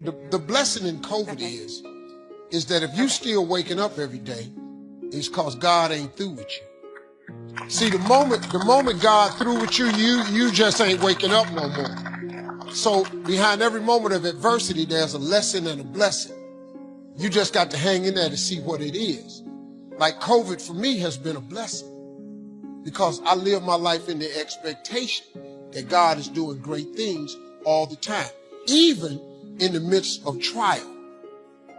The blessing in COVID is that if you still waking up every day, it's because God ain't through with you. See, the moment God through with you, you just ain't waking up no more. So behind every moment of adversity, there's a lesson and a blessing. You just got to hang in there to see what it is. Like COVID for me has been a blessing because I live my life in the expectation that God is doing great things all the time, even in the midst of trial.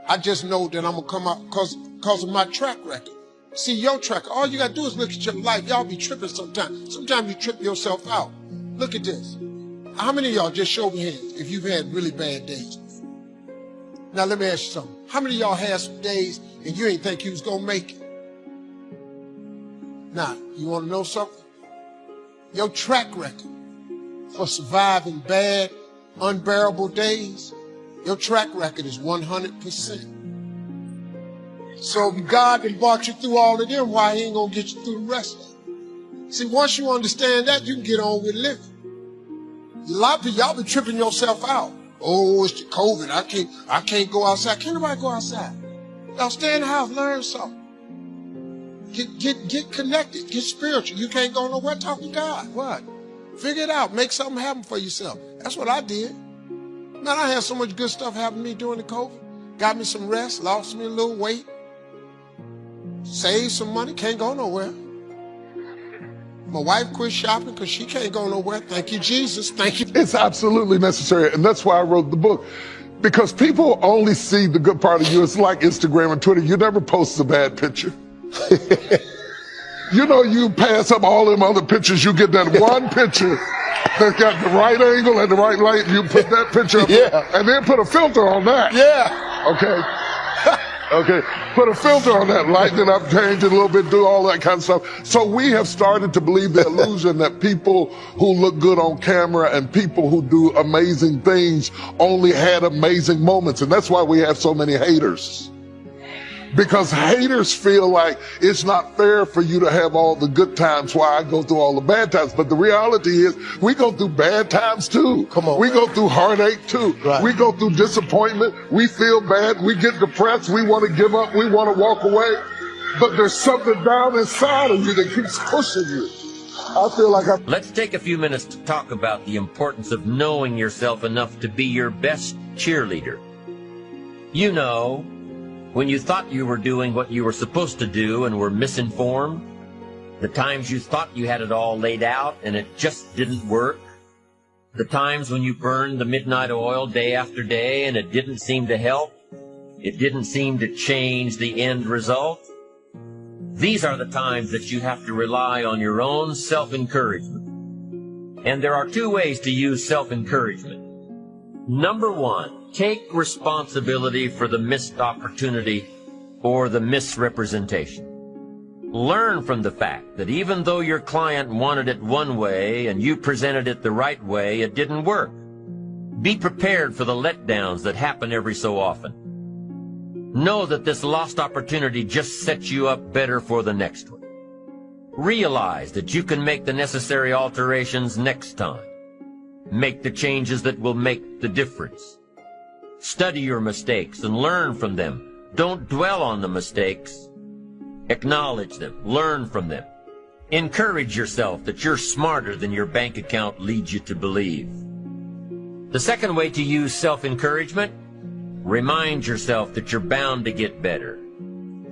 I just know that I'm gonna come out because of my track record. See, your track, all you gotta do is look at your life. Y'all be tripping sometimes. Sometimes you trip yourself out. Look at this. How many of y'all, just show me hands if you've had really bad days? Now let me ask you something. How many of y'all had some days and you ain't think you was gonna make it? Now, you wanna know something? Your track record for surviving bad, unbearable days, your track record is 100%. So if God done brought you through all of them, why he ain't gonna get you through the rest of it? See, once you understand that, you can get on with living. A lot of people, y'all been tripping yourself out. Oh, it's the COVID. I can't go outside. Can't nobody go outside. Y'all stay in the house, learn something. Get connected, get spiritual. You can't go nowhere, talk to God. What? Figure it out. Make something happen for yourself. That's what I did. Man, I had so much good stuff happen to me during the COVID. Got me some rest, lost me a little weight, saved some money, can't go nowhere. My wife quit shopping because she can't go nowhere. Thank you, Jesus. Thank you. It's absolutely necessary, and that's why I wrote the book. Because people only see the good part of you. It's like Instagram and Twitter. You never post a bad picture. You know, you pass up all them other pictures, you get that one picture that's got the right angle and the right light, you put that picture up, and then put a filter on that. Yeah. Okay. Okay, put a filter on that, lighten it up, change it a little bit, do all that kind of stuff. So we have started to believe the illusion that people who look good on camera and people who do amazing things only had amazing moments. And that's why we have so many haters. Because haters feel like it's not fair for you to have all the good times while I go through all the bad times. But the reality is we go through bad times too. Come on. We go through heartache too. Right. We go through disappointment. We feel bad. We get depressed. We want to give up. We want to walk away. But there's something down inside of you that keeps pushing you. I feel like Let's take a few minutes to talk about the importance of knowing yourself enough to be your best cheerleader. You know, when you thought you were doing what you were supposed to do and were misinformed, the times you thought you had it all laid out and it just didn't work, the times when you burned the midnight oil day after day and it didn't seem to help, it didn't seem to change the end result. These are the times that you have to rely on your own self-encouragement. And there are two ways to use self-encouragement. Number one, take responsibility for the missed opportunity or the misrepresentation. Learn from the fact that even though your client wanted it one way and you presented it the right way, it didn't work. Be prepared for the letdowns that happen every so often. Know that this lost opportunity just sets you up better for the next one. Realize that you can make the necessary alterations next time. Make the changes that will make the difference. Study your mistakes and learn from them. Don't dwell on the mistakes. Acknowledge them. Learn from them. Encourage yourself that you're smarter than your bank account leads you to believe. The second way to use self-encouragement, remind yourself that you're bound to get better.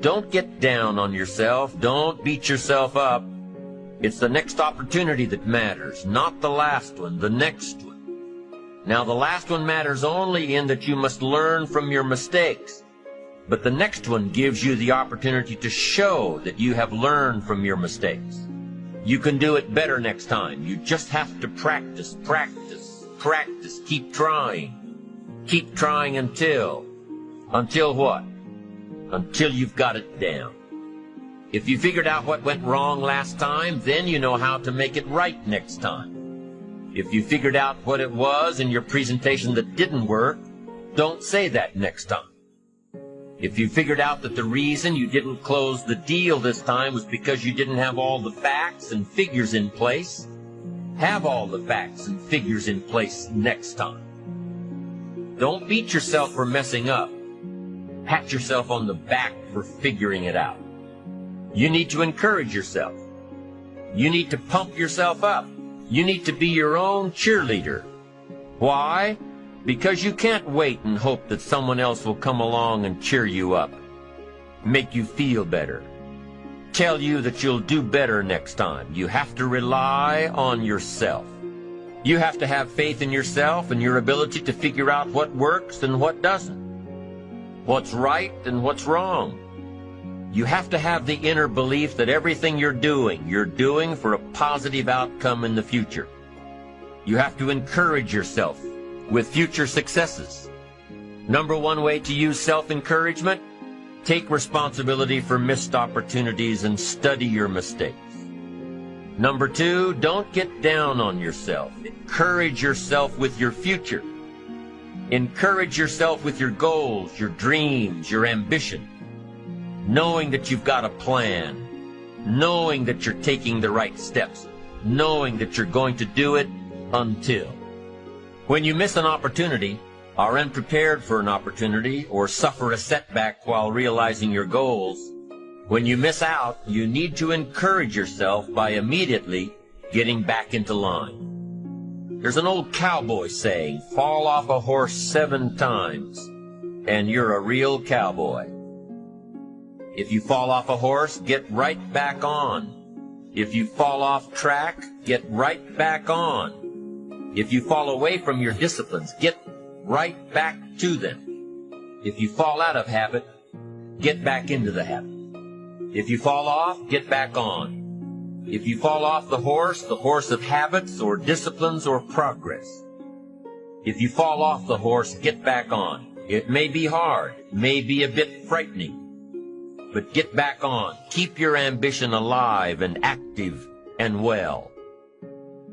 Don't get down on yourself. Don't beat yourself up. It's the next opportunity that matters, not the last one, the next one. Now, the last one matters only in that you must learn from your mistakes. But the next one gives you the opportunity to show that you have learned from your mistakes. You can do it better next time. You just have to practice, practice, practice. Keep trying. Keep trying until what? Until you've got it down. If you figured out what went wrong last time, then you know how to make it right next time. If you figured out what it was in your presentation that didn't work, don't say that next time. If you figured out that the reason you didn't close the deal this time was because you didn't have all the facts and figures in place, have all the facts and figures in place next time. Don't beat yourself for messing up. Pat yourself on the back for figuring it out. You need to encourage yourself. You need to pump yourself up. You need to be your own cheerleader. Why? Because you can't wait and hope that someone else will come along and cheer you up, make you feel better, tell you that you'll do better next time. You have to rely on yourself. You have to have faith in yourself and your ability to figure out what works and what doesn't, what's right and what's wrong. You have to have the inner belief that everything you're doing for a positive outcome in the future. You have to encourage yourself with future successes. Number one way to use self-encouragement: take responsibility for missed opportunities and study your mistakes. Number two, don't get down on yourself. Encourage yourself with your future. Encourage yourself with your goals, your dreams, your ambition. Knowing that you've got a plan. Knowing that you're taking the right steps. Knowing that you're going to do it until. When you miss an opportunity, are unprepared for an opportunity, or suffer a setback while realizing your goals, when you miss out, you need to encourage yourself by immediately getting back into line. There's an old cowboy saying, fall off a horse 7 times, and you're a real cowboy. If you fall off a horse, get right back on. If you fall off track, get right back on. If you fall away from your disciplines, get right back to them. If you fall out of habit, get back into the habit. If you fall off, get back on. If you fall off the horse of habits or disciplines or progress. If you fall off the horse, get back on. It may be hard, may be a bit frightening, but get back on. Keep your ambition alive and active and well.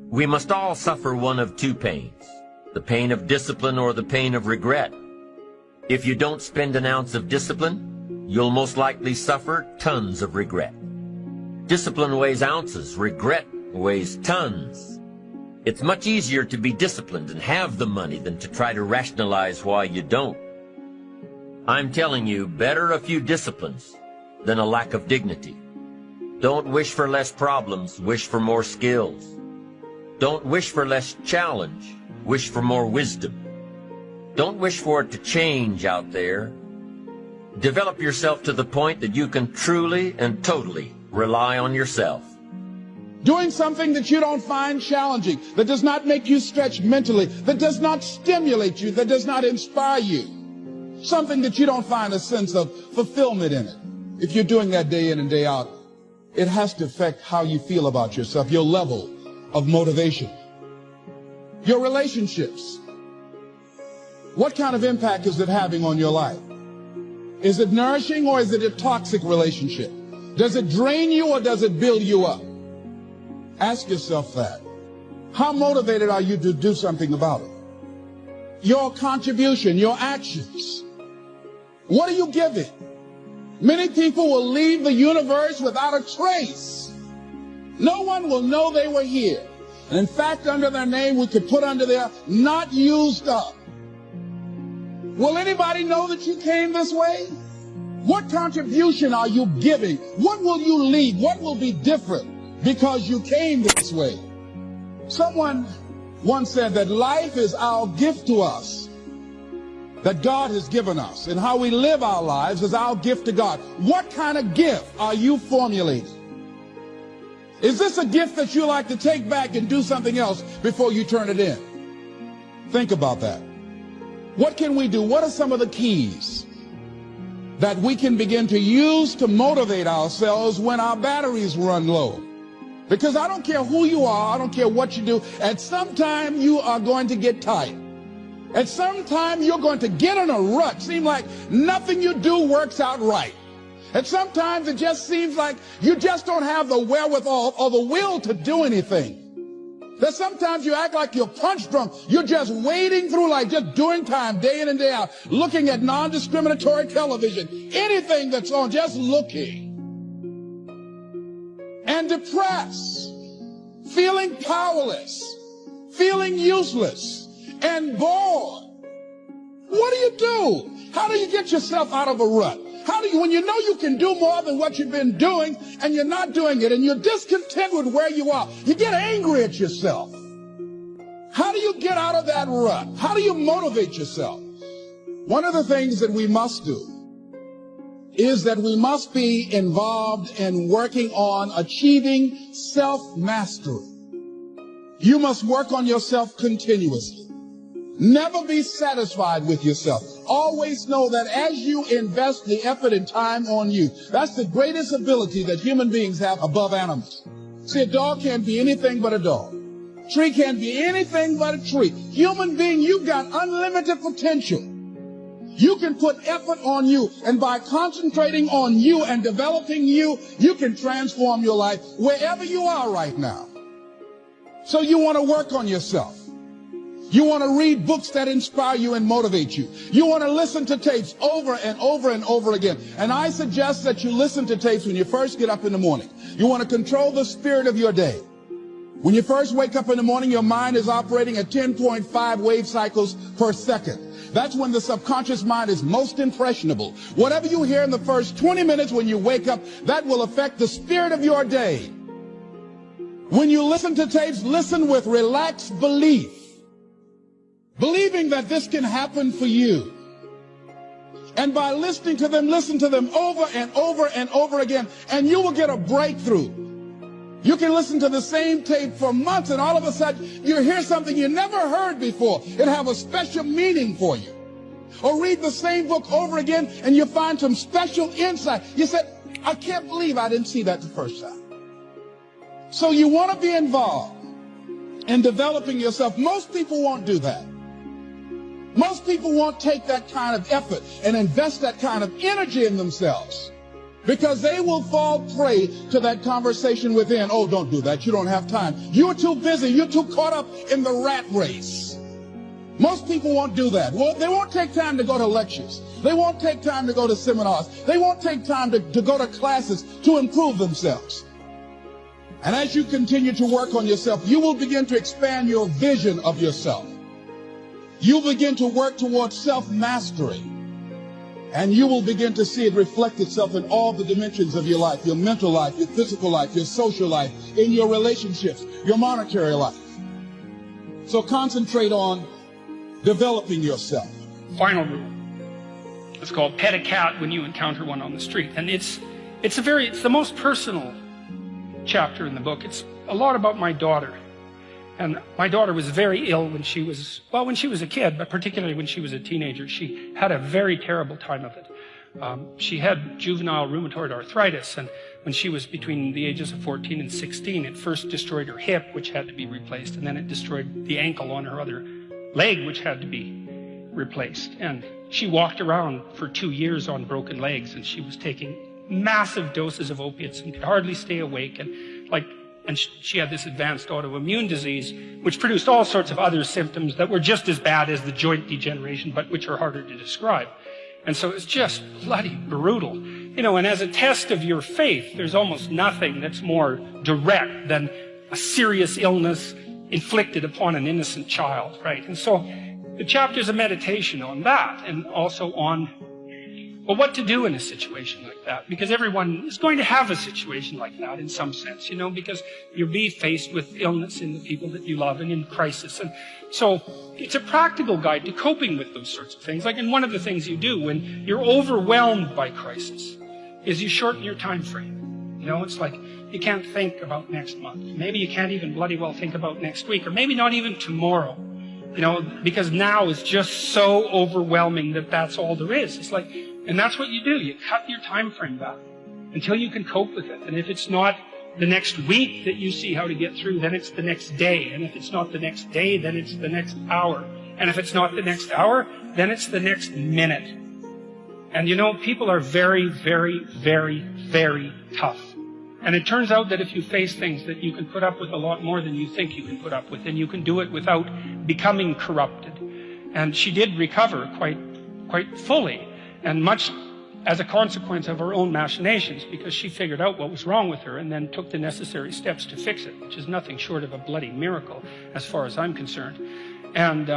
We must all suffer one of 2 pains, the pain of discipline or the pain of regret. If you don't spend an ounce of discipline, you'll most likely suffer tons of regret. Discipline weighs ounces, regret weighs tons. It's much easier to be disciplined and have the money than to try to rationalize why you don't. I'm telling you, better a few disciplines than a lack of dignity. Don't wish for less problems, wish for more skills. Don't wish for less challenge, wish for more wisdom. Don't wish for it to change out there. Develop yourself to the point that you can truly and totally rely on yourself. Doing something that you don't find challenging, that does not make you stretch mentally, that does not stimulate you, that does not inspire you. Something that you don't find a sense of fulfillment in it. If you're doing that day in and day out, it has to affect how you feel about yourself, your level of motivation. Your relationships. What kind of impact is it having on your life? Is it nourishing or is it a toxic relationship? Does it drain you or does it build you up? Ask yourself that. How motivated are you to do something about it? Your contribution, your actions. What are you giving? Many people will leave the universe without a trace. No one will know they were here. And in fact, under their name, we could put under there, not used up. Will anybody know that you came this way? What contribution are you giving? What will you leave? What will be different because you came this way? Someone once said that life is our gift to us, that God has given us, and how we live our lives is our gift to God. What kind of gift are you formulating? Is this a gift that you like to take back and do something else before you turn it in? Think about that. What can we do? What are some of the keys that we can begin to use to motivate ourselves when our batteries run low? Because I don't care who you are, I don't care what you do, at some time you are going to get tired. At some time you're going to get in a rut. Seem like nothing you do works out right. And sometimes it just seems like you just don't have the wherewithal or the will to do anything. That sometimes you act like you're punch drunk. You're just wading through life, just doing time day in and day out, looking at non-discriminatory television, anything that's on, just looking. And depressed, feeling powerless, feeling useless, and bored. What do you do? How do you get yourself out of a rut? How do you, when you know you can do more than what you've been doing and you're not doing it and you're discontent with where you are, you get angry at yourself. How do you get out of that rut? How do you motivate yourself? One of the things that we must do is that we must be involved in working on achieving self-mastery. You must work on yourself continuously. Never be satisfied with yourself. Always know that as you invest the effort and time on you, that's the greatest ability that human beings have above animals. See, a dog can't be anything but a dog. Tree can't be anything but a tree. Human being, you've got unlimited potential. You can put effort on you, and by concentrating on you and developing you, you can transform your life wherever you are right now. So you want to work on yourself. You want to read books that inspire you and motivate you. You want to listen to tapes over and over and over again. And I suggest that you listen to tapes when you first get up in the morning. You want to control the spirit of your day. When you first wake up in the morning, your mind is operating at 10.5 wave cycles per second. That's when the subconscious mind is most impressionable. Whatever you hear in the first 20 minutes when you wake up, that will affect the spirit of your day. When you listen to tapes, listen with relaxed belief. Believing that this can happen for you. And by listening to them, listen to them over and over and over again, and you will get a breakthrough. You can listen to the same tape for months, and all of a sudden, you hear something you never heard before. It'll have a special meaning for you. Or read the same book over again, and you find some special insight. You said, I can't believe I didn't see that the first time. So you want to be involved in developing yourself. Most people won't do that. Most people won't take that kind of effort and invest that kind of energy in themselves because they will fall prey to that conversation within. Oh, don't do that. You don't have time. You're too busy. You're too caught up in the rat race. Most people won't do that. Well, they won't take time to go to lectures. They won't take time to go to seminars. They won't take time to go to classes to improve themselves. And as you continue to work on yourself, you will begin to expand your vision of yourself. You'll begin to work towards self-mastery. And you will begin to see it reflect itself in all the dimensions of your life, your mental life, your physical life, your social life, in your relationships, your monetary life. So concentrate on developing yourself. Final rule. It's called pet a cat when you encounter one on the street. And it's the most personal chapter in the book. It's a lot about my daughter. And my daughter was very ill when she was a kid, but particularly when she was a teenager. She had a very terrible time of it. She had juvenile rheumatoid arthritis, and when she was between the ages of 14 and 16, it first destroyed her hip, which had to be replaced, and then it destroyed the ankle on her other leg, which had to be replaced. And she walked around for 2 years on broken legs, and she was taking massive doses of opiates and could hardly stay awake, and she had this advanced autoimmune disease, which produced all sorts of other symptoms that were just as bad as the joint degeneration, but which are harder to describe. And so it's just bloody brutal. You know, and as a test of your faith, there's almost nothing that's more direct than a serious illness inflicted upon an innocent child, right? And so the chapter's a meditation on that, and also on, well, what to do in a situation like that, because everyone is going to have a situation like that in some sense, you know, because you'll be faced with illness in the people that you love and in crisis. And so it's a practical guide to coping with those sorts of things. Like, and one of the things you do when you're overwhelmed by crisis is you shorten your time frame. You know, it's like you can't think about next month. Maybe you can't even bloody well think about next week, or maybe not even tomorrow. You know, because now is just so overwhelming that that's all there is. It's like, and that's what you do. You cut your time frame back until you can cope with it. And if it's not the next week that you see how to get through, then it's the next day. And if it's not the next day, then it's the next hour. And if it's not the next hour, then it's the next minute. And you know, people are very, very, very, very tough. And it turns out that if you face things that you can put up with a lot more than you think you can put up with, and you can do it without becoming corrupted. And she did recover quite fully, and much as a consequence of her own machinations, because she figured out what was wrong with her and then took the necessary steps to fix it, which is nothing short of a bloody miracle as far as I'm concerned. And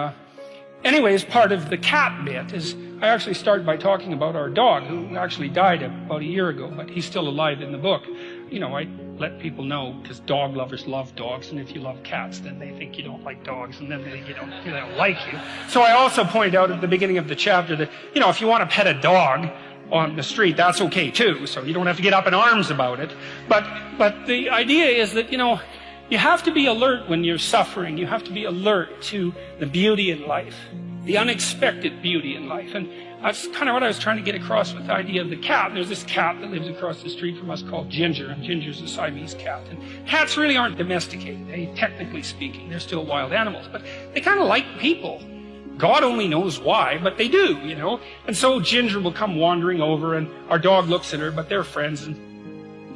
anyways, part of the cat bit is I actually started by talking about our dog, who actually died about a year ago, but he's still alive in the book. You know, I let people know, because dog lovers love dogs, and if you love cats, then they think you don't like dogs, and then they don't like you. So I also point out at the beginning of the chapter that, you know, if you want to pet a dog on the street, that's okay too, so you don't have to get up in arms about it. But the idea is that, you know, you have to be alert when you're suffering. You have to be alert to the beauty in life, the unexpected beauty in life. And that's kind of what I was trying to get across with the idea of the cat. There's this cat that lives across the street from us called Ginger, and Ginger's a Siamese cat. And cats really aren't domesticated, technically speaking. They're still wild animals, but they kind of like people. God only knows why, but they do, you know. And so Ginger will come wandering over, and our dog looks at her, but they're friends, and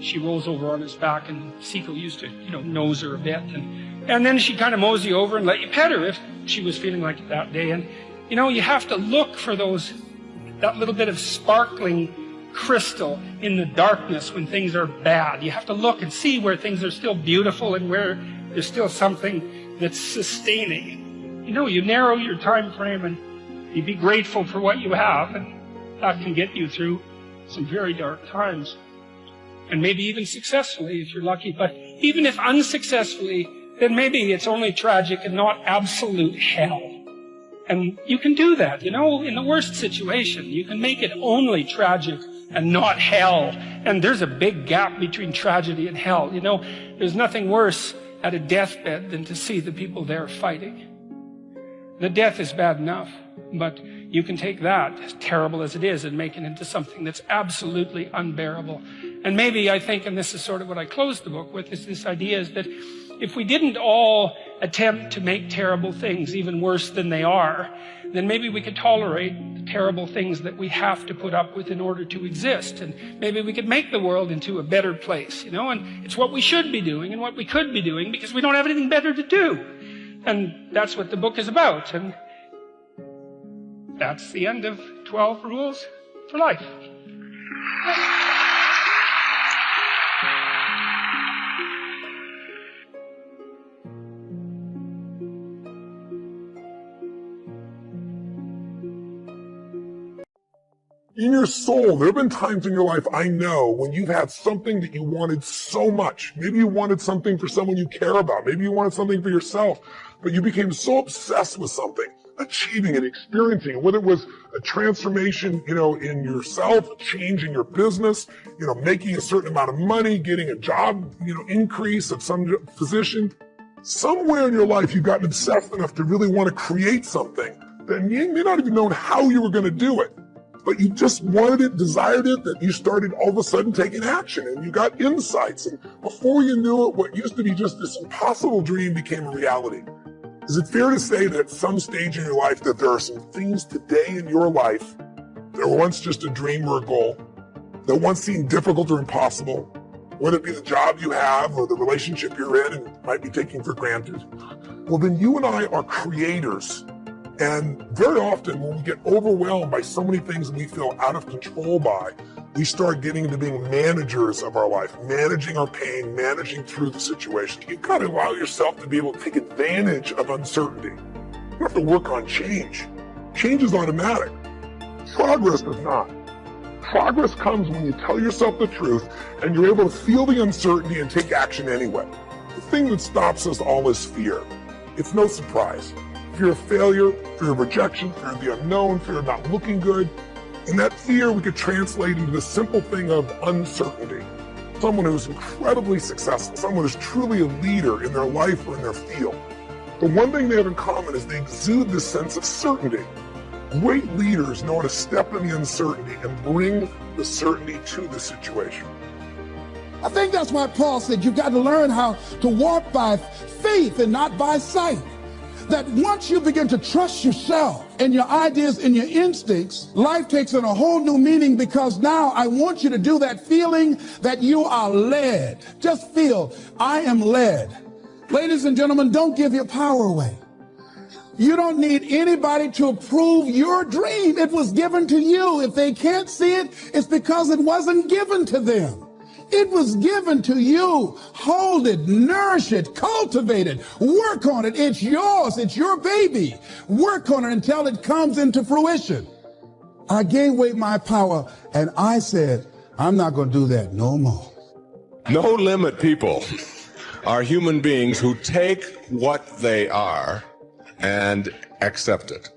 she rolls over on his back, and Seiko used to, you know, nose her a bit. And then she'd kind of mosey over and let you pet her if she was feeling like it that day. And, you know, you have to look for that little bit of sparkling crystal in the darkness when things are bad. You have to look and see where things are still beautiful and where there's still something that's sustaining. You know, you narrow your time frame and you be grateful for what you have, and that can get you through some very dark times. And maybe even successfully if you're lucky. But even if unsuccessfully, then maybe it's only tragic and not absolute hell. And you can do that, you know, in the worst situation. You can make it only tragic and not hell. And there's a big gap between tragedy and hell. You know, there's nothing worse at a deathbed than to see the people there fighting. The death is bad enough, but you can take that, as terrible as it is, and make it into something that's absolutely unbearable. And maybe I think, and this is sort of what I closed the book with, is this idea is that if we didn't all attempt to make terrible things even worse than they are, then maybe we could tolerate the terrible things that we have to put up with in order to exist. And maybe we could make the world into a better place, you know, and it's what we should be doing and what we could be doing because we don't have anything better to do. And that's what the book is about. And that's the end of 12 Rules for Life. In your soul, there have been times in your life, I know, when you've had something that you wanted so much. Maybe you wanted something for someone you care about. Maybe you wanted something for yourself, but you became so obsessed with something, achieving it, experiencing it, whether it was a transformation, you know, in yourself, a change in your business, you know, making a certain amount of money, getting a job, you know, increase of some position. Somewhere in your life, you've gotten obsessed enough to really want to create something. Then you may not even know how you were going to do it. But you just wanted it, desired it, that you started all of a sudden taking action and you got insights. And before you knew it, what used to be just this impossible dream became a reality. Is it fair to say that at some stage in your life that there are some things today in your life that were once just a dream or a goal, that once seemed difficult or impossible, whether it be the job you have or the relationship you're in and might be taking for granted? Well, then you and I are creators. And very often when we get overwhelmed by so many things we feel out of control by, we start getting into being managers of our life, managing our pain, managing through the situation. You've got to allow yourself to be able to take advantage of uncertainty. You have to work on change. Change is automatic. Progress is not. Progress comes when you tell yourself the truth and you're able to feel the uncertainty and take action anyway. The thing that stops us all is fear. It's no surprise. Fear of failure, fear of rejection, fear of the unknown, fear of not looking good. And that fear we could translate into the simple thing of uncertainty. Someone who's incredibly successful, someone who's truly a leader in their life or in their field. The one thing they have in common is they exude this sense of certainty. Great leaders know how to step in the uncertainty and bring the certainty to the situation. I think that's why Paul said you've got to learn how to walk by faith and not by sight. That once you begin to trust yourself and your ideas and your instincts, life takes on a whole new meaning, because now I want you to do that feeling that you are led. Just feel, I am led. Ladies and gentlemen, don't give your power away. You don't need anybody to approve your dream. It was given to you. If they can't see it, it's because it wasn't given to them. It was given to you. Hold it, nourish it, cultivate it, work on it. It's yours. It's your baby. Work on it until it comes into fruition. I gave away my power, and I said, I'm not going to do that no more. No limit people are human beings who take what they are and accept it,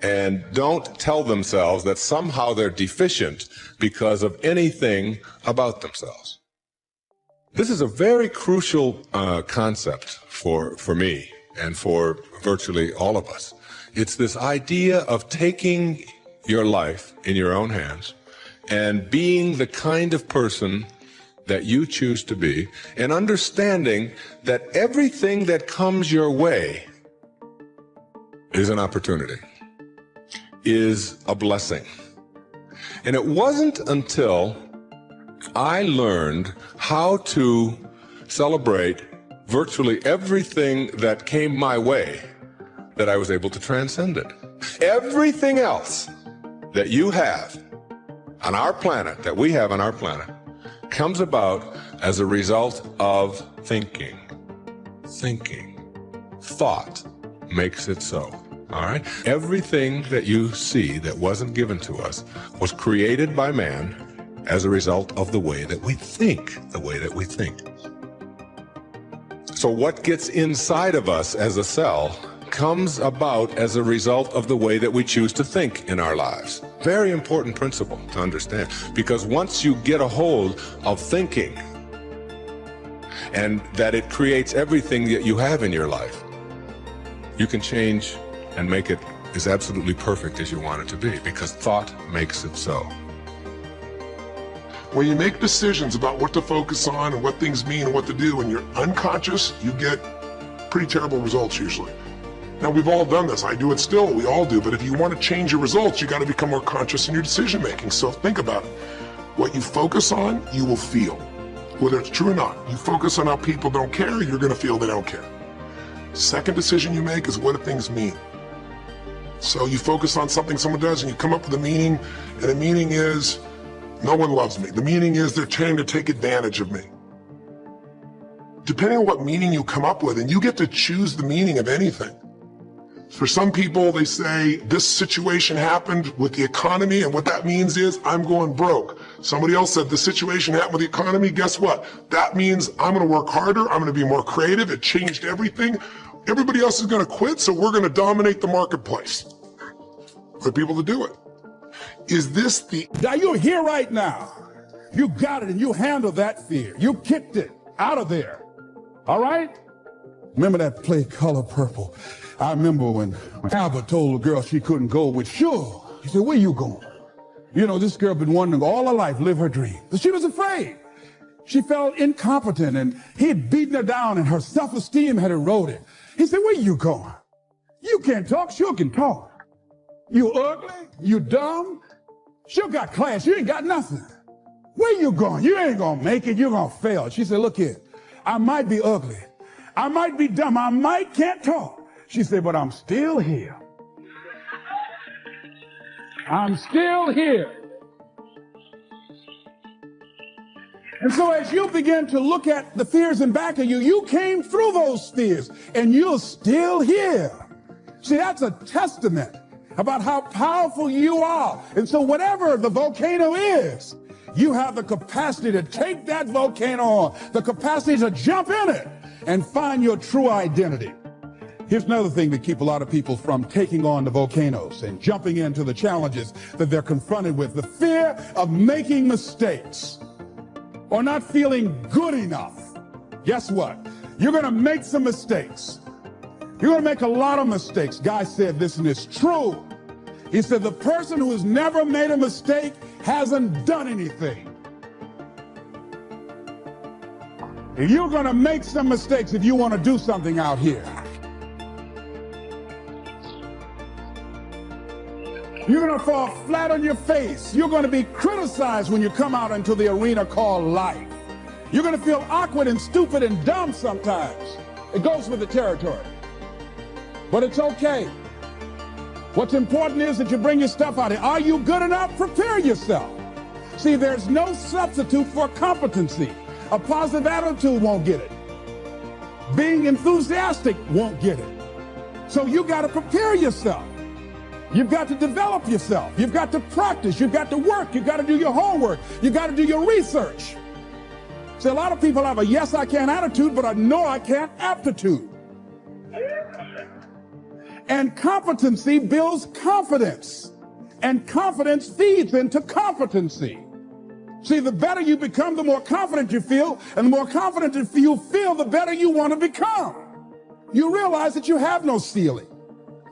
and don't tell themselves that somehow they're deficient because of anything about themselves. This is a very crucial concept for me and for virtually all of us. It's this idea of taking your life in your own hands and being the kind of person that you choose to be, and understanding that everything that comes your way is an opportunity, is a blessing. And it wasn't until I learned how to celebrate virtually everything that came my way that I was able to transcend it. Everything else that you have on our planet, that we have on our planet, comes about as a result of thinking. Thought makes it so. All right? Everything that you see that wasn't given to us was created by man as a result of the way that we think, So what gets inside of us as a cell comes about as a result of the way that we choose to think in our lives. Very important principle to understand, because once you get a hold of thinking and that it creates everything that you have in your life, you can change and make it as absolutely perfect as you want it to be, because thought makes it so. When you make decisions about what to focus on and what things mean and what to do, when you're unconscious, you get pretty terrible results usually. Now, we've all done this. I do it still. We all do. But if you want to change your results, you got to become more conscious in your decision making. So think about it. What you focus on, you will feel. Whether it's true or not. You focus on how people don't care, you're going to feel they don't care. Second decision you make is what do things mean. So you focus on something someone does and you come up with a meaning, and the meaning is, no one loves me. The meaning is they're trying to take advantage of me. Depending on what meaning you come up with, and you get to choose the meaning of anything. For some people, they say, this situation happened with the economy, and what that means is, I'm going broke. Somebody else said, the situation happened with the economy, guess what? That means I'm gonna work harder, I'm gonna be more creative, it changed everything. Everybody else is gonna quit, so we're gonna dominate the marketplace. For people to do it. Is this the... Now you're here right now. You got it and you handled that fear. You kicked it out of there. All right? Remember that play Color Purple? I remember when Albert told the girl she couldn't go with Sure. He said, where you going? You know, this girl been wanting all her life live her dream. But she was afraid. She felt incompetent, and he had beaten her down, and her self-esteem had eroded. He said, where you going? You can't talk, Sure can talk. You ugly, you dumb, Sure got class, you ain't got nothing. Where you going? You ain't gonna make it, you're gonna fail. She said, look here, I might be ugly, I might be dumb, I might can't talk. She said, but I'm still here. I'm still here. And so as you begin to look at the fears in back of you, you came through those fears and you're still here. See, that's a testament about how powerful you are. And so whatever the volcano is, you have the capacity to take that volcano on, the capacity to jump in it and find your true identity. Here's another thing that keeps a lot of people from taking on the volcanoes and jumping into the challenges that they're confronted with. The fear of making mistakes or not feeling good enough. Guess what? You're going to make some mistakes. You're going to make a lot of mistakes. Guy said this, and it's true. He said, the person who has never made a mistake hasn't done anything. You're going to make some mistakes if you want to do something out here. You're going to fall flat on your face. You're going to be criticized when you come out into the arena called life. You're going to feel awkward and stupid and dumb sometimes. It goes with the territory. But it's okay. What's important is that you bring your stuff out here. Are you good enough? Prepare yourself. See, there's no substitute for competency. A positive attitude won't get it. Being enthusiastic won't get it. So you got to prepare yourself. You've got to develop yourself. You've got to practice. You've got to work. You've got to do your homework. You've got to do your research. See, a lot of people have a yes, I can attitude, but a no, I can't aptitude. And competency builds confidence. And confidence feeds into competency. See, the better you become, the more confident you feel. And the more confident you feel, the better you want to become. You realize that you have no ceiling.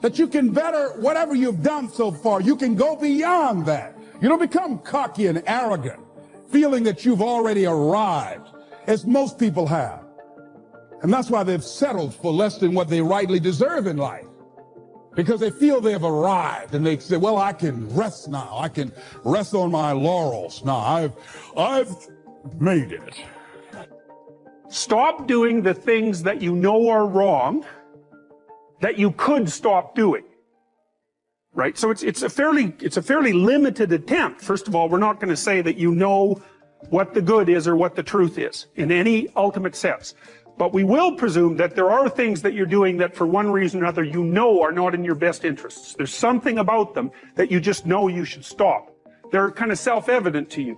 That you can better whatever you've done so far. You can go beyond that. You don't become cocky and arrogant, feeling that you've already arrived, as most people have. And that's why they've settled for less than what they rightly deserve in life. Because they feel they've arrived, and they say, well, I can rest now. I can rest on my laurels now. I've made it. Stop doing the things that you know are wrong that you could stop doing. Right? So it's a fairly limited attempt. First of all, we're not going to say that you know what the good is or what the truth is in any ultimate sense. But we will presume that there are things that you're doing that for one reason or another you know are not in your best interests. There's something about them that you just know you should stop. They're kind of self-evident to you.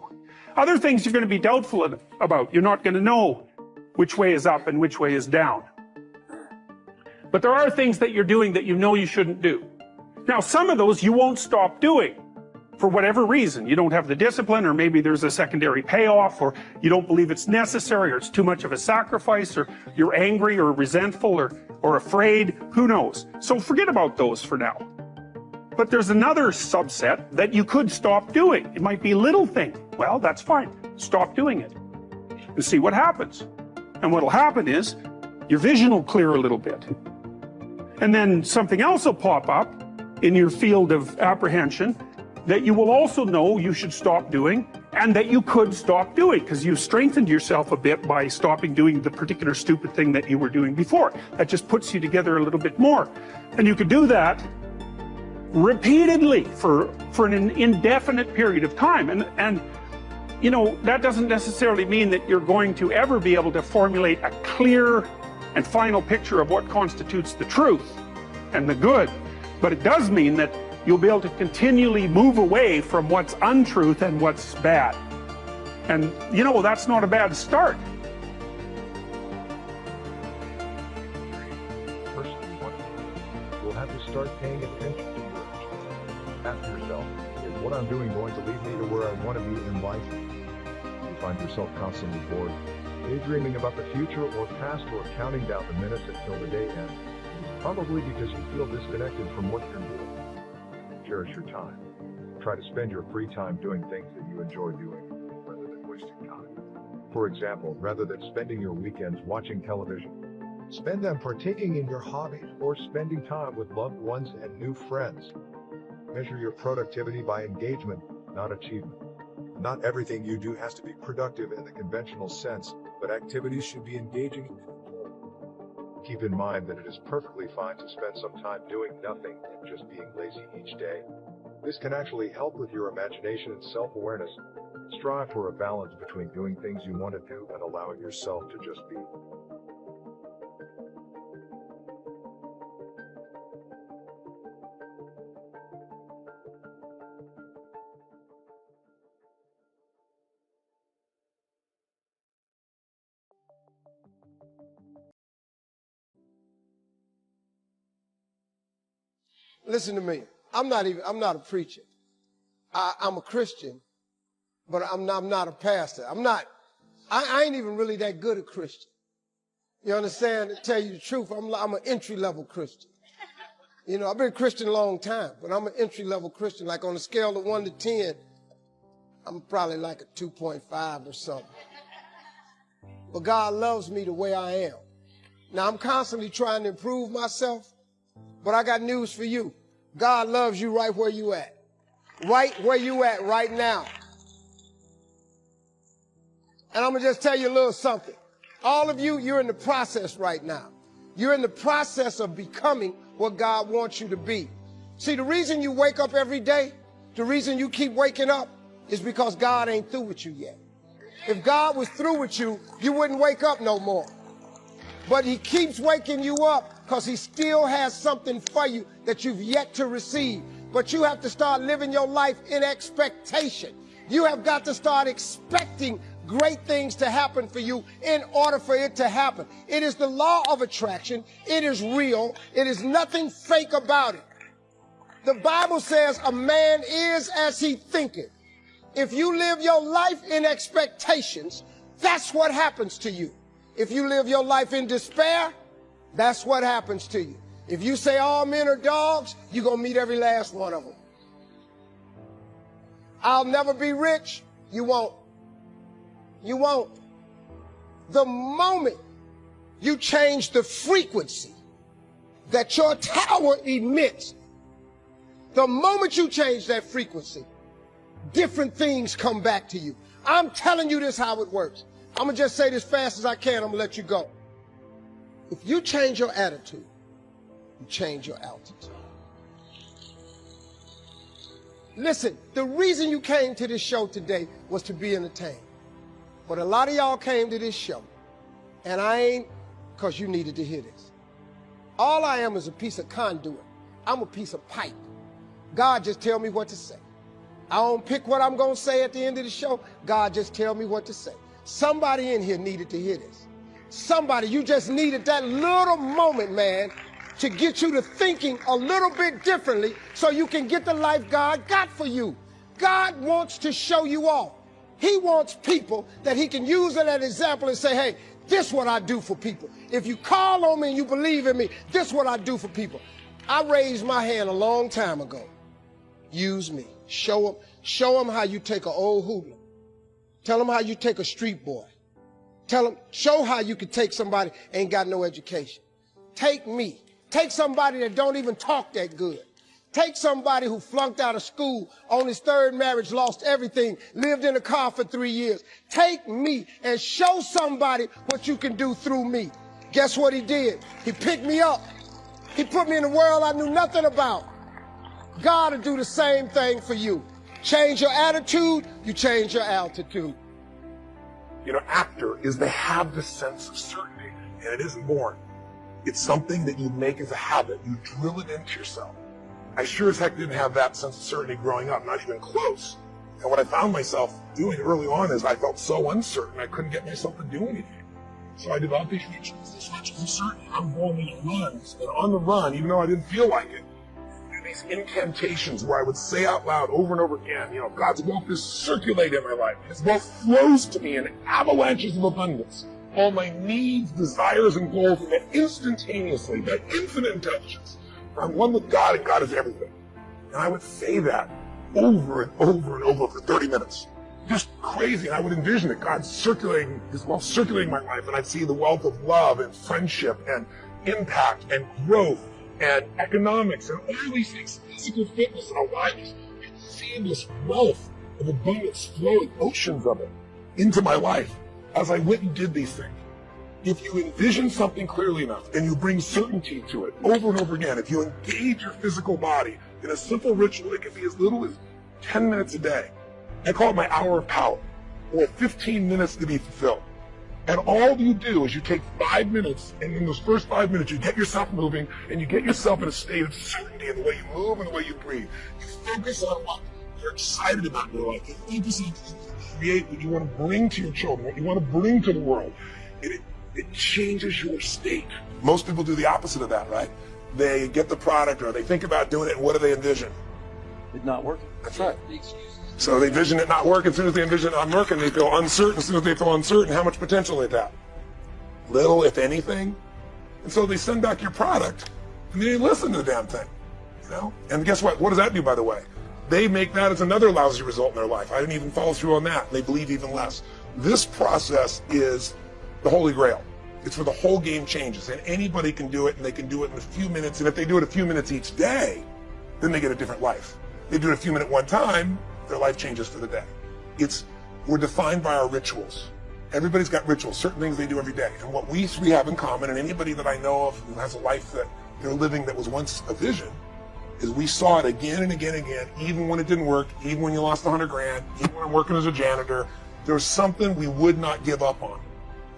Other things you're going to be doubtful about. You're not going to know which way is up and which way is down. But there are things that you're doing that you know you shouldn't do. Now, some of those you won't stop doing for whatever reason. You don't have the discipline, or maybe there's a secondary payoff, or you don't believe it's necessary, or it's too much of a sacrifice, or you're angry or resentful or afraid. Who knows? So forget about those for now. But there's another subset that you could stop doing. It might be a little thing. Well, that's fine. Stop doing it and see what happens. And what'll happen is your vision will clear a little bit. And then something else will pop up in your field of apprehension that you will also know you should stop doing, and that you could stop doing, because you've strengthened yourself a bit by stopping doing the particular stupid thing that you were doing before. That just puts you together a little bit more. And you could do that repeatedly for an indefinite period of time. And you know, that doesn't necessarily mean that you're going to ever be able to formulate a clear and final picture of what constitutes the truth and the good. But it does mean that you'll be able to continually move away from what's untruth and what's bad. And, you know, that's not a bad start. First, you'll have to start paying attention to your actions. Ask yourself, is what I'm doing going to lead me to where I want to be in life? You find yourself constantly bored, daydreaming about the future or past, or counting down the minutes until the day ends. It's probably because you feel disconnected from what you're doing. Cherish your time. Try to spend your free time doing things that you enjoy doing, rather than wasting time. For example, rather than spending your weekends watching television, spend them partaking in your hobbies or spending time with loved ones and new friends. Measure your productivity by engagement, not achievement. Not everything you do has to be productive in the conventional sense, but activities should be engaging. Keep in mind that it is perfectly fine to spend some time doing nothing and just being lazy each day. This can actually help with your imagination and self-awareness. Strive for a balance between doing things you want to do and allowing yourself to just be. Listen to me. I'm not a preacher. I'm a Christian, but I'm not a pastor. I ain't even really that good a Christian. You understand? To tell you the truth, I'm an entry-level Christian. You know, I've been a Christian a long time, but I'm an entry-level Christian. Like on a scale of 1 to 10, I'm probably like a 2.5 or something. But God loves me the way I am. Now, I'm constantly trying to improve myself, but I got news for you. God loves you right where you at. Right where you at right now. And I'm going to just tell you a little something. All of you, you're in the process right now. You're in the process of becoming what God wants you to be. See, the reason you wake up every day, the reason you keep waking up, is because God ain't through with you yet. If God was through with you, you wouldn't wake up no more. But he keeps waking you up because he still has something for you that you've yet to receive. But you have to start living your life in expectation. You have got to start expecting great things to happen for you in order for it to happen. It is the law of attraction. It is real. It is nothing fake about it. The Bible says a man is as he thinketh. If you live your life in expectations, that's what happens to you. If you live your life in despair, that's what happens to you. If you say all men are dogs, you're going to meet every last one of them. I'll never be rich. You won't. You won't. The moment you change the frequency that your tower emits, the moment you change that frequency, different things come back to you. I'm telling you this how it works. I'm going to just say this fast as I can. I'm going to let you go. If you change your attitude, you change your altitude. Listen, the reason you came to this show today was to be entertained. But a lot of y'all came to this show, and I ain't because you needed to hear this. All I am is a piece of conduit. I'm a piece of pipe. God just tell me what to say. I don't pick what I'm going to say at the end of the show. God just tell me what to say. Somebody in here needed to hear this. Somebody, you just needed that little moment, man, to get you to thinking a little bit differently so you can get the life God got for you. God wants to show you off. He wants people that he can use as an example and say, hey, this is what I do for people. If you call on me and you believe in me, this is what I do for people. I raised my hand a long time ago. Use me. Show them how you take an old hoodlum. Tell them how you take a street boy. Show how you can take somebody ain't got no education. Take me. Take somebody that don't even talk that good. Take somebody who flunked out of school, on his third marriage, lost everything, lived in a car for 3 years. Take me and show somebody what you can do through me. Guess what he did? He picked me up. He put me in a world I knew nothing about. God will do the same thing for you. Change your attitude, you change your altitude. You know, after is they have this sense of certainty, and it isn't born. It's something that you make as a habit. You drill it into yourself. I sure as heck didn't have that sense of certainty growing up, not even close. And what I found myself doing early on is I felt so uncertain I couldn't get myself to do anything. So I developed these rituals. These rituals of certainty. I'm going on runs, and on the run, even though I didn't feel like it, these incantations where I would say out loud over and over again, you know, God's wealth is circulate in my life. His wealth flows to me in avalanches of abundance. All my needs, desires, and goals are met instantaneously by infinite intelligence. I'm one with God, and God is everything. And I would say that over and over and over for 30 minutes. Just crazy. And I would envision it, God circulating, His wealth circulating my life, and I'd see the wealth of love and friendship and impact and growth and economics and all these things, physical fitness and aliveness. And seeing this wealth of abundance flowing, oceans of it, into my life as I went and did these things. If you envision something clearly enough and you bring certainty to it over and over again, if you engage your physical body in a simple ritual, it can be as little as 10 minutes a day. I call it my hour of power, or 15 minutes to be fulfilled. And all you do is you take 5 minutes, and in those first 5 minutes, you get yourself moving, and you get yourself in a state of certainty in the way you move and the way you breathe. You focus on what you're excited about in your life. You focus on create what you want to bring to your children, what you want to bring to the world. It changes your state. Most people do the opposite of that, right? They get the product, or they think about doing it, and what do they envision? It not working. That's right. So they envision it not working. As soon as they envision it not working, they feel uncertain. As soon as they feel uncertain, how much potential they have? Little, if anything. And so they send back your product, and they didn't listen to the damn thing. You know? And guess what? What does that do, by the way? They make that as another lousy result in their life. I didn't even follow through on that. They believe even less. This process is the Holy Grail. It's where the whole game changes, and anybody can do it, and they can do it in a few minutes. And if they do it a few minutes each day, then they get a different life. They do it a few minutes one time, their life changes for the day. We're defined by our rituals. Everybody's got rituals, certain things they do every day. And what we three have in common, and anybody that I know of who has a life that they're living that was once a vision, is we saw it again and again and again, even when it didn't work, even when you lost 100 grand, even when I'm working as a janitor, there was something we would not give up on.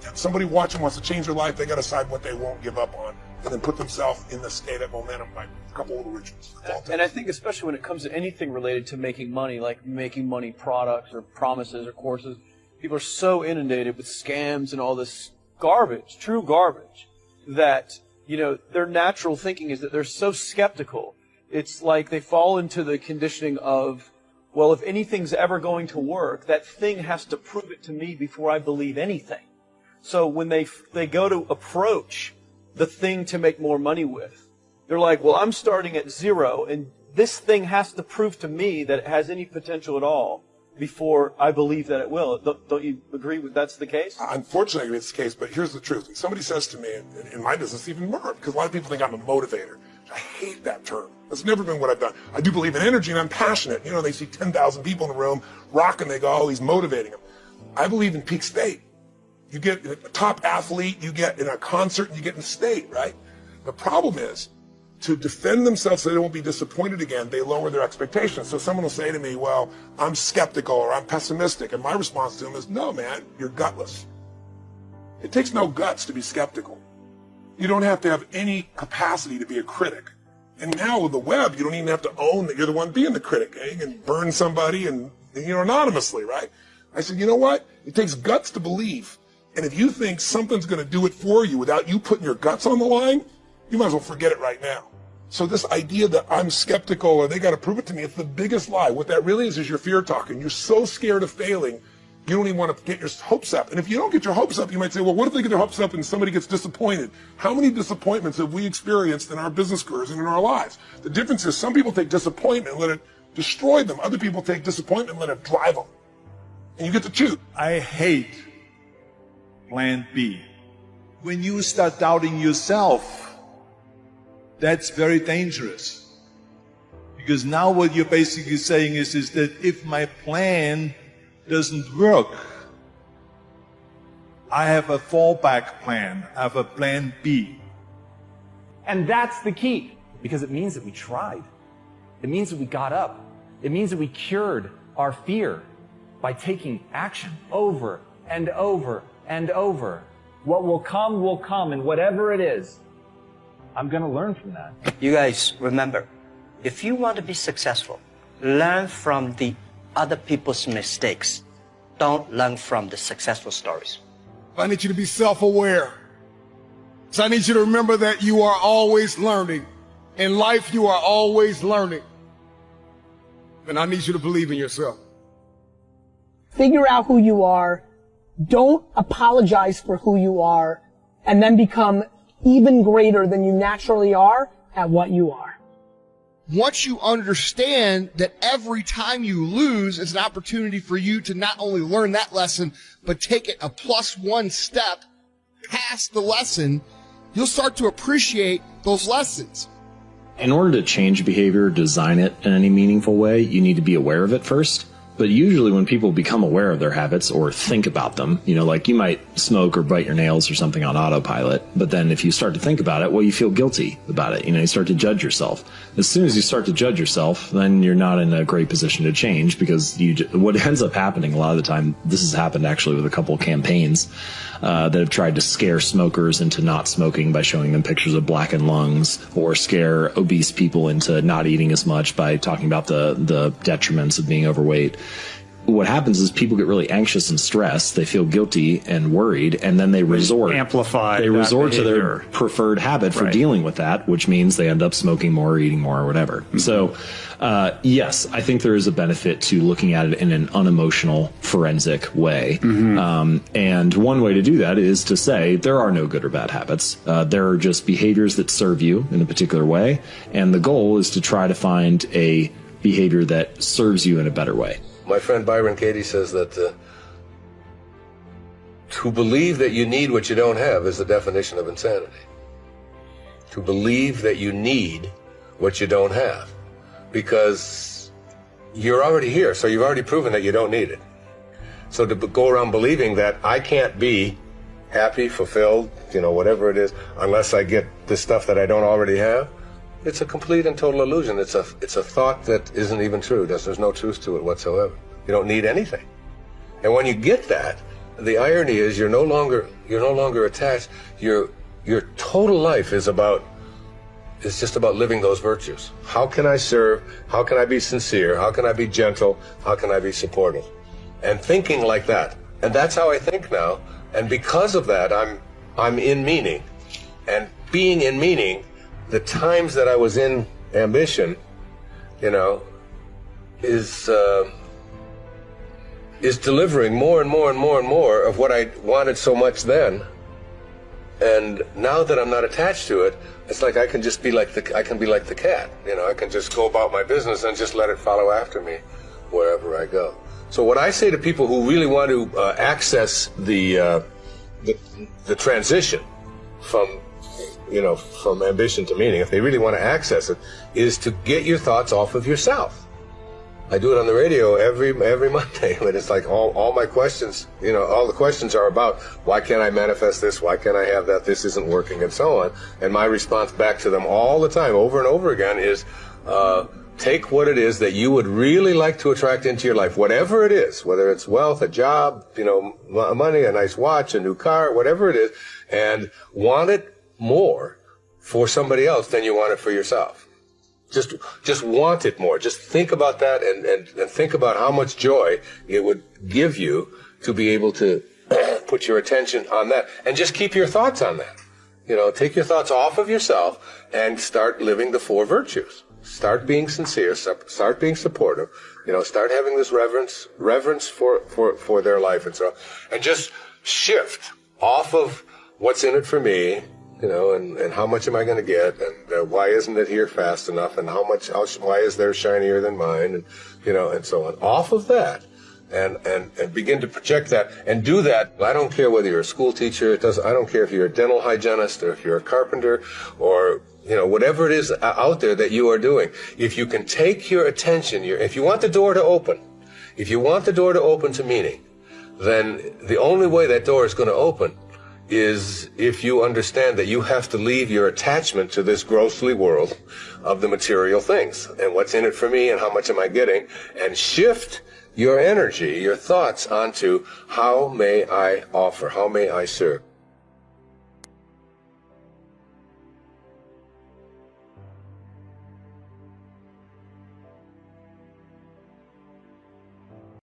If somebody watching wants to change their life, they got to decide what they won't give up on and then put themselves in the state of momentum by a couple little rituals. And I think especially when it comes to anything related to making money, like making money products or promises or courses, people are so inundated with scams and all this garbage, true garbage, that, you know, their natural thinking is that they're so skeptical. It's like they fall into the conditioning of, well, if anything's ever going to work, that thing has to prove it to me before I believe anything. So when they go to approach the thing to make more money with, they're like, well, I'm starting at zero, and this thing has to prove to me that it has any potential at all before I believe that it will. Don't you agree with that's the case? Unfortunately, it's the case, but here's the truth. When somebody says to me, in my business, even more, because a lot of people think I'm a motivator. I hate that term. That's never been what I've done. I do believe in energy, and I'm passionate. You know, they see 10,000 people in the room rocking, they go, oh, he's motivating them. I believe in peak state. You get a top athlete, you get in a concert, and you get in state, right? The problem is, to defend themselves so they won't be disappointed again, they lower their expectations. So someone will say to me, well, I'm skeptical or I'm pessimistic. And my response to them is, no, man, you're gutless. It takes no guts to be skeptical. You don't have to have any capacity to be a critic. And now with the web, you don't even have to own that you're the one being the critic. You can burn somebody and, you know, anonymously, right? I said, you know what? It takes guts to believe. And if you think something's going to do it for you without you putting your guts on the line, you might as well forget it right now. So this idea that I'm skeptical or they got to prove it to me, it's the biggest lie. What that really is you're fear talking. You're so scared of failing, you don't even want to get your hopes up. And if you don't get your hopes up, you might say, well, what if they get their hopes up and somebody gets disappointed? How many disappointments have we experienced in our business careers and in our lives? The difference is some people take disappointment and let it destroy them. Other people take disappointment and let it drive them. And you get to choose. I hate plan B. When you start doubting yourself, that's very dangerous. Because now what you're basically saying is that if my plan doesn't work, I have a fallback plan. I have a plan B. And that's the key, because it means that we tried. It means that we got up. It means that we cured our fear by taking action over and over and over. What will come, and whatever it is, I'm going to learn from that. You guys remember, if you want to be successful, learn from the other people's mistakes. Don't learn from the successful stories. I need you to be self-aware. So I need you to remember that you are always learning. In life, you are always learning. And I need you to believe in yourself. Figure out who you are. Don't apologize for who you are. And then become even greater than you naturally are at what you are. Once you understand that every time you lose is an opportunity for you to not only learn that lesson, but take it a +1 step past the lesson, you'll start to appreciate those lessons. In order to change behavior, design it in any meaningful way, you need to be aware of it first. But usually when people become aware of their habits or think about them, you know, like you might smoke or bite your nails or something on autopilot, but then if you start to think about it, well, you feel guilty about it. You know, you start to judge yourself. As soon as you start to judge yourself, then you're not in a great position to change, because what ends up happening a lot of the time, this has happened actually with a couple of campaigns that have tried to scare smokers into not smoking by showing them pictures of blackened lungs, or scare obese people into not eating as much by talking about the detriments of being overweight. What happens is people get really anxious and stressed. They feel guilty and worried, and then they resort to their preferred habit for dealing with that, which means they end up smoking more, or eating more, or whatever. Mm-hmm. So, yes, I think there is a benefit to looking at it in an unemotional, forensic way. Mm-hmm. And one way to do that is to say there are no good or bad habits. There are just behaviors that serve you in a particular way, and the goal is to try to find a behavior that serves you in a better way. My friend Byron Katie says that to believe that you need what you don't have is the definition of insanity. To believe that you need what you don't have, because you're already here, so you've already proven that you don't need it. So to go around believing that I can't be happy, fulfilled, you know, whatever it is, unless I get the stuff that I don't already have, It's a complete and total illusion. It's a thought that isn't even true. There's no truth to it whatsoever. You don't need anything. And when you get that, the irony is you're no longer attached. Your total life is just about living those virtues. How can I serve? How can I be sincere? How can I be gentle? How can I be supportive? And thinking like that. And that's how I think now. And because of that, I'm in meaning. And being in meaning, the times that I was in ambition, is delivering more and more and more and more of what I wanted so much then. And now that I'm not attached to it, it's like I can be like the cat. I can just go about my business and just let it follow after me wherever I go. So what I say to people who really want to access the transition from ambition to meaning, if they really want to access it, is to get your thoughts off of yourself. I do it on the radio every Monday, but it's like all my questions, all the questions are about why can't I manifest this, why can't I have that, this isn't working, and so on. And my response back to them all the time, over and over again, is take what it is that you would really like to attract into your life, whatever it is, whether it's wealth, a job, money, a nice watch, a new car, whatever it is, and want it more for somebody else than you want it for yourself. Just want it more. Just think about that and think about how much joy it would give you to be able to put your attention on that and just keep your thoughts on that. Take your thoughts off of yourself and start living the 4 virtues. Start being sincere, start being supportive, start having this reverence for their life and so on. And just shift off of what's in it for me, and how much am I going to get, and why isn't it here fast enough, and why is theirs shinier than mine, and so on. Off of that, and begin to project that, and do that. I don't care whether you're a school teacher. I don't care if you're a dental hygienist, or if you're a carpenter, or whatever it is out there that you are doing. If you can take your attention, if you want the door to open, to meaning, then the only way that door is going to open is if you understand that you have to leave your attachment to this grossly world of the material things and what's in it for me and how much am I getting, and shift your energy, your thoughts onto how may I offer, how may I serve.